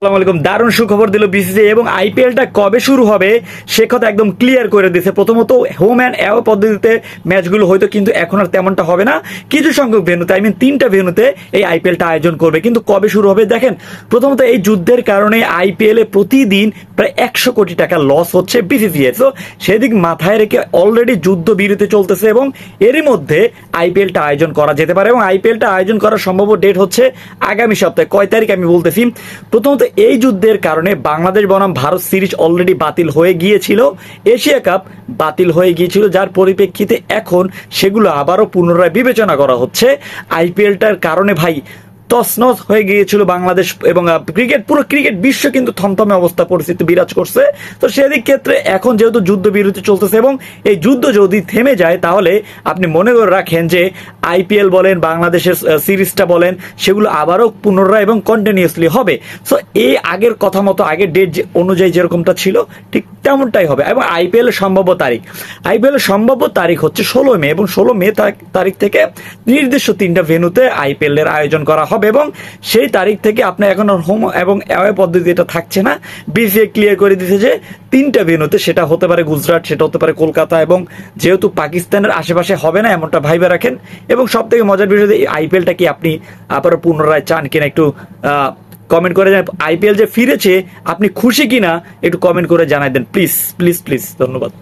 আসসালামু আলাইকুম। দারুণ সুখবর দিল বিসিসিআই এবং আইপিএলটা কবে শুরু হবে সে কথা একদম ক্লিয়ার করে দিয়েছে। প্রথমত হোম অ্যান্ড অ্যাওয়ে পদ্ধতিতে ম্যাচগুলো হয়তো, কিন্তু এখন আর তেমনটা হবে না। কিছু সংখ্যক ভেন্যুতে, আই মিন 3টা ভেন্যুতে এই আইপিএলটা আয়োজন করবে। কিন্তু কবে শুরু হবে দেখেন, প্রথমত এই যুদ্ধের কারণে আইপিএলে প্রতিদিন প্রায় 100 কোটি টাকা লস হচ্ছে বিসিসিআই। তো সেদিক মাথায় রেখে অলরেডি যুদ্ধ বিরতি চলতেছে এবং এরই মধ্যে আইপিএলটা আয়োজন করা যেতে পারে এবং আইপিএলটা আয়োজন করার সম্ভব ডেট হচ্ছে আগামী সপ্তাহে। কয় তারিখ আমি বলতেছি। প্রথমত এই যুদ্ধের কারণে বাংলাদেশ বনাম ভারত সিরিজ অলরেডি বাতিল হয়ে গিয়েছিল, এশিয়া কাপ বাতিল হয়ে গিয়েছিল, যার পরিপ্রেক্ষিতে এখন সেগুলো আবারও পুনরায় বিবেচনা করা হচ্ছে। আইপিএলটার কারণে ভাই তছনছ হয়ে গিয়েছিল বাংলাদেশ এবং পুরো ক্রিকেট বিশ্ব কিন্তু থমথমে অবস্থা পরিস্থিতি বিরাজ করছে। তো সেদিক ক্ষেত্রে এখন যেহেতু যুদ্ধ বিরতি চলতেছে এবং এই যুদ্ধ যদি থেমে যায় তাহলে আপনি মনে করে রাখেন যে আইপিএল বলেন, বাংলাদেশের সিরিজটা বলেন, সেগুলো আবারও পুনরায় এবং কন্টিনিউসলি হবে। সো এই আগের কথা মতো, আগের ডেট অনুযায়ী যেরকমটা ছিল ঠিক তেমনটাই হবে। এবং আইপিএল এর সম্ভাব্য তারিখ হচ্ছে 16 মে এবং 16 মে তারিখ থেকে নির্দিষ্ট 3টা ভেন্যুতে আইপিএল এর আয়োজন করা হবে এবং সেই তারিখ থেকে আপনার এখন হোম এবং অ্যাওয়ে পদ্ধতি এটা থাকছে না। বিসিসিআই ক্লিয়ার করে দিয়েছে যে 3টা ভেন্যুতে, সেটা হতে পারে গুজরাট, সেটা হতে পারে কলকাতা, এবং যেহেতু পাকিস্তানের আশেপাশে হবে না এমনটা ভাইবে রাখেন। এবং সব থেকে মজার বিষয়, এই আইপিএলটা কি আপনি আবারও পুনরায় চান কিনা একটু কমেন্ট করে জানান। আইপিএল যে ফিরেছে আপনি খুশি কিনা একটু কমেন্ট করে জানাই দেন প্লিজ প্লিজ প্লিজ। ধন্যবাদ।